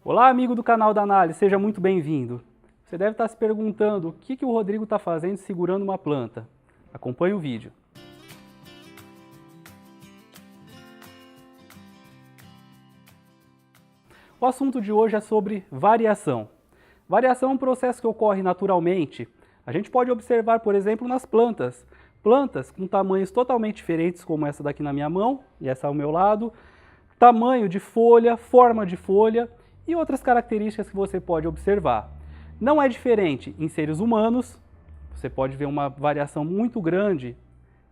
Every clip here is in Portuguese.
Olá, amigo do canal da Análise, seja muito bem-vindo. Você deve estar se perguntando o que o Rodrigo está fazendo segurando uma planta. Acompanhe o vídeo. O assunto de hoje é sobre variação. Variação é um processo que ocorre naturalmente. A gente pode observar, por exemplo, nas plantas. Plantas com tamanhos totalmente diferentes, como essa daqui na minha mão e essa ao meu lado, tamanho de folha, forma de folha e outras características que você pode observar. Não é diferente em seres humanos, você pode ver uma variação muito grande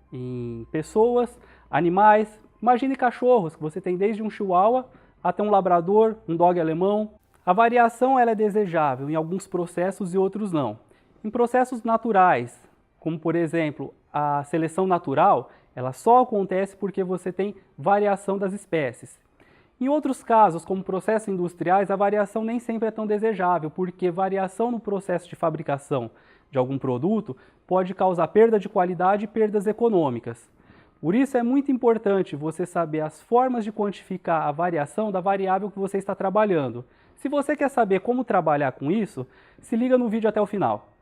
em pessoas, animais. Imagine cachorros, que você tem desde um chihuahua até um labrador, um dog alemão. A variação ela é desejável em alguns processos e outros não. Em processos naturais, como por exemplo a seleção natural, ela só acontece porque você tem variação das espécies. Em outros casos, como processos industriais, a variação nem sempre é tão desejável, porque variação no processo de fabricação de algum produto pode causar perda de qualidade e perdas econômicas. Por isso é muito importante você saber as formas de quantificar a variação da variável que você está trabalhando. Se você quer saber como trabalhar com isso, se liga no vídeo até o final.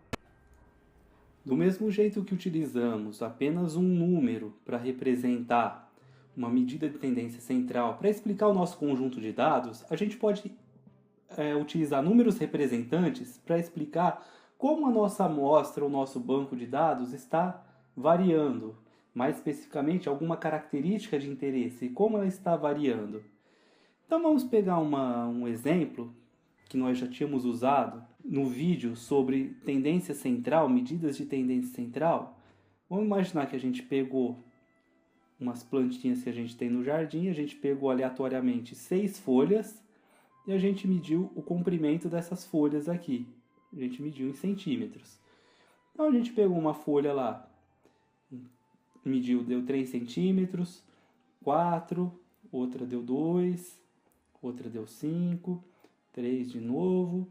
Do mesmo jeito que utilizamos apenas um número para representar uma medida de tendência central para explicar o nosso conjunto de dados, a gente pode utilizar números representantes para explicar como a nossa amostra, o nosso banco de dados está variando, mais especificamente alguma característica de interesse e como ela está variando. Então vamos pegar um exemplo que nós já tínhamos usado no vídeo sobre tendência central, medidas de tendência central. Vamos imaginar que a gente pegou umas plantinhas que a gente tem no jardim, a gente pegou aleatoriamente 6 folhas e a gente mediu o comprimento dessas folhas aqui. A gente mediu em centímetros. Então a gente pegou uma folha lá, mediu, deu 3 centímetros, 4, outra deu 2, outra deu 5, 3 de novo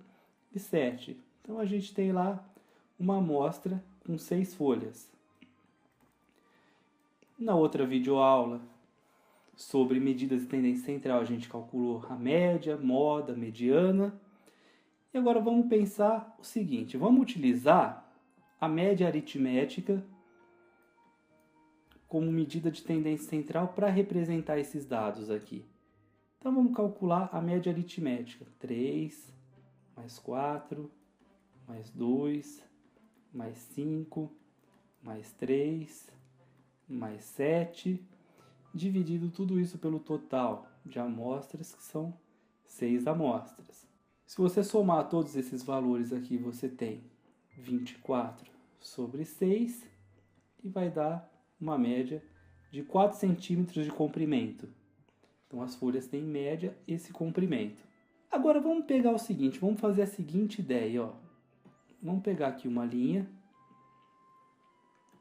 e 7. Então a gente tem lá uma amostra com 6 folhas. Na outra videoaula sobre medidas de tendência central, a gente calculou a média, moda, mediana. E agora vamos pensar o seguinte, vamos utilizar a média aritmética como medida de tendência central para representar esses dados aqui. Então vamos calcular a média aritmética. 3, mais 4, mais 2, mais 5, mais 3, mais 7, dividido tudo isso pelo total de amostras, que são 6 amostras. Se você somar todos esses valores aqui, você tem 24 sobre 6 e vai dar uma média de 4 centímetros de comprimento. Então as folhas têm em média esse comprimento. Agora vamos pegar o seguinte, vamos fazer a seguinte ideia, ó. Vamos pegar aqui uma linha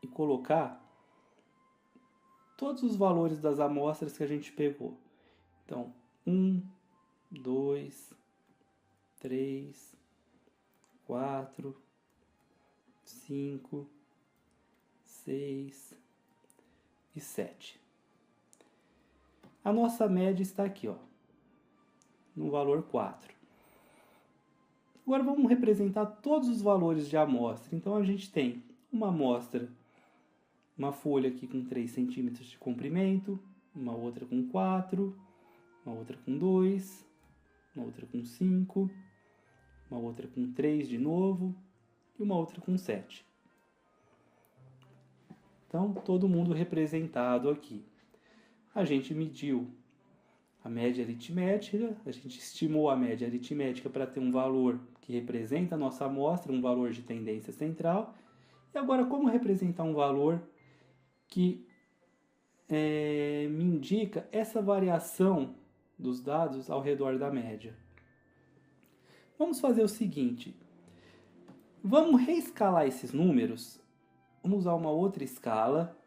e colocar todos os valores das amostras que a gente pegou. Então, 1, 2, 3, 4, 5, 6 e 7. A nossa média está aqui, ó, no valor 4. Agora vamos representar todos os valores de amostra. Então a gente tem uma amostra, uma folha aqui com 3 centímetros de comprimento, uma outra com 4, uma outra com 2, uma outra com 5, uma outra com 3 de novo e uma outra com 7. Então todo mundo representado aqui. A gente mediu a média aritmética, a gente estimou a média aritmética para ter um valor que representa a nossa amostra, um valor de tendência central. E agora, como representar um valor que me indica essa variação dos dados ao redor da média? Vamos fazer o seguinte, vamos reescalar esses números, vamos usar uma outra escala,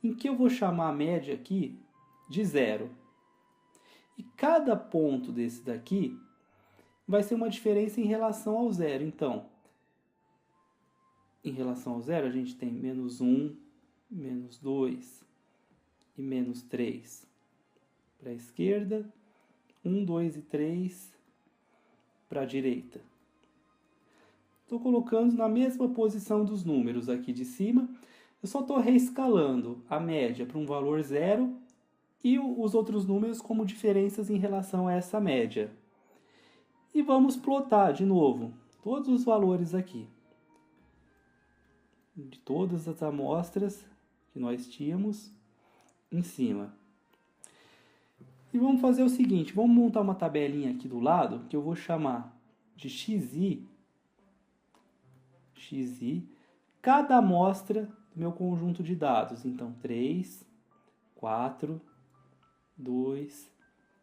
em que eu vou chamar a média aqui de 0. E cada ponto desse daqui vai ser uma diferença em relação ao zero. Então, em relação ao zero, a gente tem menos 1, menos 2 e menos 3 para a esquerda, 1, 2 e 3 para a direita. Estou colocando na mesma posição dos números aqui de cima. Eu só estou reescalando a média para um valor zero e os outros números como diferenças em relação a essa média. E vamos plotar de novo todos os valores aqui, de todas as amostras que nós tínhamos em cima. E vamos fazer o seguinte, vamos montar uma tabelinha aqui do lado, que eu vou chamar de xi, cada amostra do meu conjunto de dados. Então, 3, 4, 2,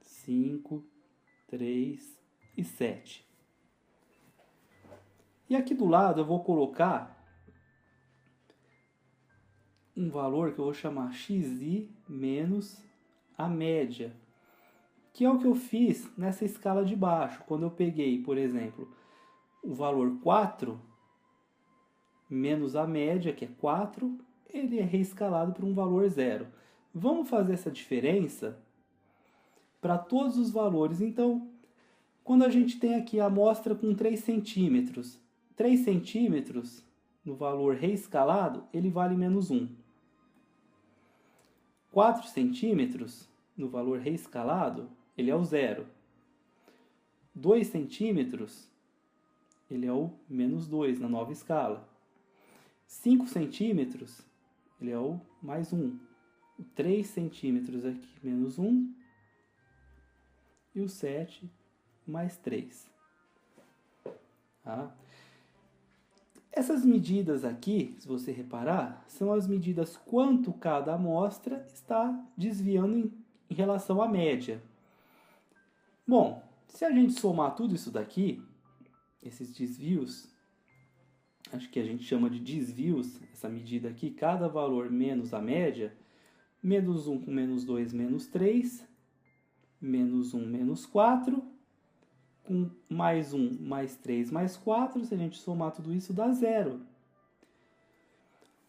5, 3 e 7. E aqui do lado eu vou colocar um valor que eu vou chamar xi menos a média, que é o que eu fiz nessa escala de baixo. Quando eu peguei, por exemplo, o valor 4 menos a média, que é 4, ele é reescalado para um valor zero. Vamos fazer essa diferença para todos os valores. Então, quando a gente tem aqui a amostra com 3 centímetros, 3 centímetros no valor reescalado, ele vale menos 1. 4 centímetros no valor reescalado, ele é o zero. 2 centímetros, ele é o menos 2 na nova escala. 5 centímetros, ele é o mais 1. 3 centímetros aqui, menos 1. E o 7, mais 3. Tá? Essas medidas aqui, se você reparar, são as medidas quanto cada amostra está desviando em relação à média. Bom, se a gente somar tudo isso daqui, esses desvios, acho que a gente chama de desvios, essa medida aqui, cada valor menos a média, menos 1 com menos 2, menos 3, menos 1, menos 4, com mais 1, mais 3, mais 4, se a gente somar tudo isso, dá zero.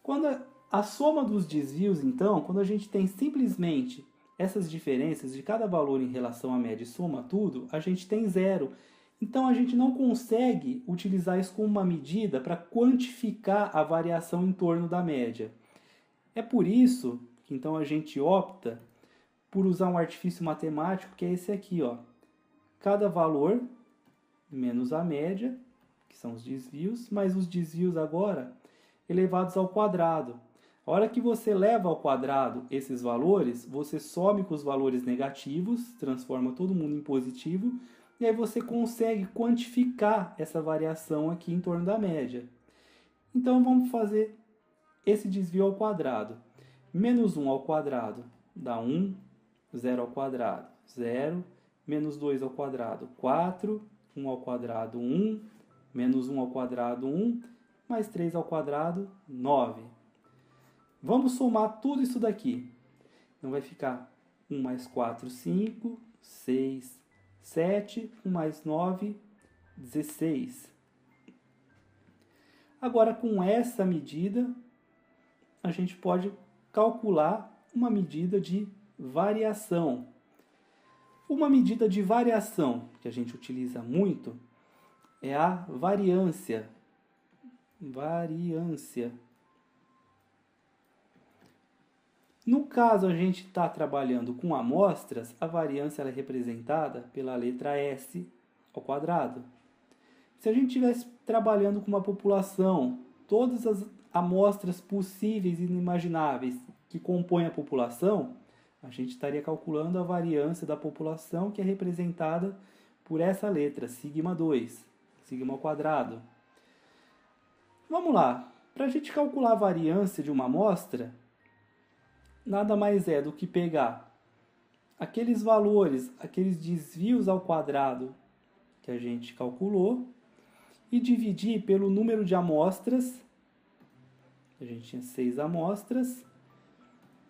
Quando a soma dos desvios, então, quando a gente tem simplesmente essas diferenças de cada valor em relação à média e soma tudo, a gente tem zero. Então, a gente não consegue utilizar isso como uma medida para quantificar a variação em torno da média. É por isso que, então, a gente opta por usar um artifício matemático, que é esse aqui, ó. Cada valor menos a média, que são os desvios, mas os desvios agora elevados ao quadrado. A hora que você leva ao quadrado esses valores, você some com os valores negativos, transforma todo mundo em positivo, e aí você consegue quantificar essa variação aqui em torno da média. Então vamos fazer esse desvio ao quadrado. Menos 1 ao quadrado dá 1, 0 ao quadrado, 0, menos 2 ao quadrado, 4, 1 ao quadrado, 1, menos 1 ao quadrado, 1, mais 3 ao quadrado, 9. Vamos somar tudo isso daqui. Então vai ficar 1 mais 4, 5, 6, 7, 1 mais 9, 16. Agora, com essa medida, a gente pode calcular uma medida de variação. Uma medida de variação que a gente utiliza muito é a variância. No caso, a gente está trabalhando com amostras, a variância ela é representada pela letra S ao quadrado. Se a gente estivesse trabalhando com uma população, todas as amostras possíveis e inimagináveis que compõem a população, a gente estaria calculando a variância da população, que é representada por essa letra, sigma 2, sigma ao quadrado. Vamos lá, para a gente calcular a variância de uma amostra, nada mais é do que pegar aqueles valores, aqueles desvios ao quadrado que a gente calculou e dividir pelo número de amostras, a gente tinha 6 amostras,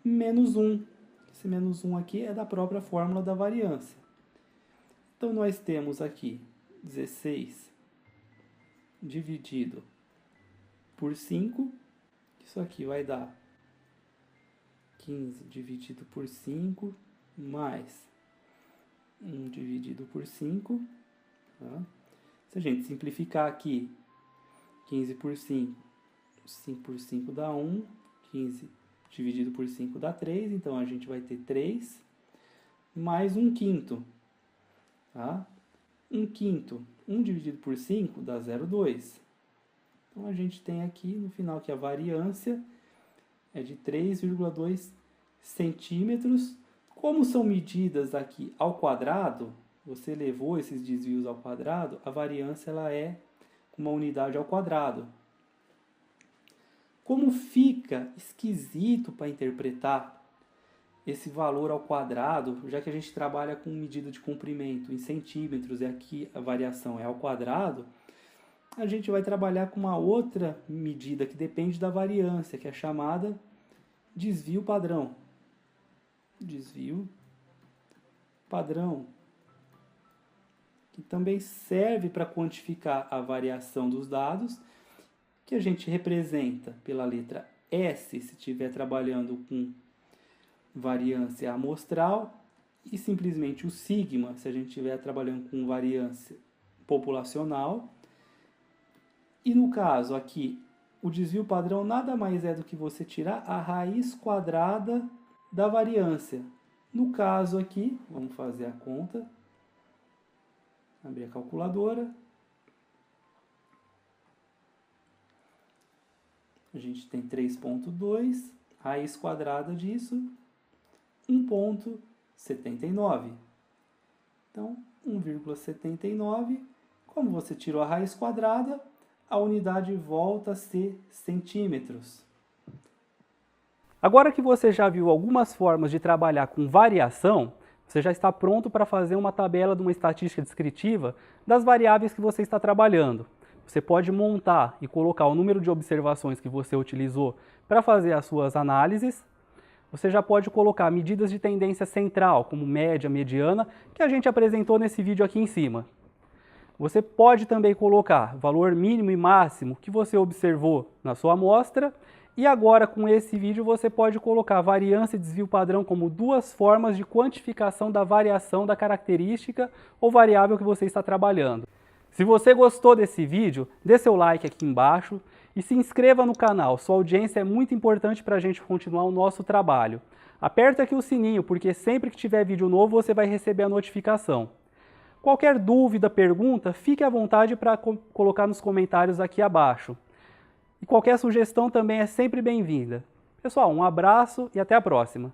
menos 1. Esse menos 1 aqui é da própria fórmula da variância. Então, nós temos aqui 16 dividido por 5. Isso aqui vai dar 15 dividido por 5, mais 1 dividido por 5. Tá? Se a gente simplificar aqui, 15 por 5, 5 por 5 dá 1, 15 dividido por 5 dá 3, então a gente vai ter 3 mais 1/5. Tá? 1/5, 1 dividido por 5 dá 0,2. Então a gente tem aqui no final que a variância é de 3,2 centímetros. Como são medidas aqui ao quadrado, você levou esses desvios ao quadrado, a variância ela é uma unidade ao quadrado. Como fica esquisito para interpretar esse valor ao quadrado, já que a gente trabalha com medida de comprimento em centímetros e aqui a variação é ao quadrado, a gente vai trabalhar com uma outra medida que depende da variância, que é chamada desvio padrão. Desvio padrão, que também serve para quantificar a variação dos dados, que a gente representa pela letra S, se estiver trabalhando com variância amostral, e simplesmente o sigma, se a gente estiver trabalhando com variância populacional. E no caso aqui, o desvio padrão nada mais é do que você tirar a raiz quadrada da variância. No caso aqui, vamos fazer a conta. Abrir a calculadora. A gente tem 3,2, raiz quadrada disso, 1,79. Então, 1,79, como você tirou a raiz quadrada, a unidade volta a ser centímetros. Agora que você já viu algumas formas de trabalhar com variação, você já está pronto para fazer uma tabela de uma estatística descritiva das variáveis que você está trabalhando. Você pode montar e colocar o número de observações que você utilizou para fazer as suas análises. Você já pode colocar medidas de tendência central, como média, mediana, que a gente apresentou nesse vídeo aqui em cima. Você pode também colocar valor mínimo e máximo que você observou na sua amostra. E agora, com esse vídeo, você pode colocar variância e desvio padrão como duas formas de quantificação da variação da característica ou variável que você está trabalhando. Se você gostou desse vídeo, dê seu like aqui embaixo e se inscreva no canal. Sua audiência é muito importante para a gente continuar o nosso trabalho. Aperta aqui o sininho, porque sempre que tiver vídeo novo, você vai receber a notificação. Qualquer dúvida, pergunta, fique à vontade para colocar nos comentários aqui abaixo. E qualquer sugestão também é sempre bem-vinda. Pessoal, um abraço e até a próxima!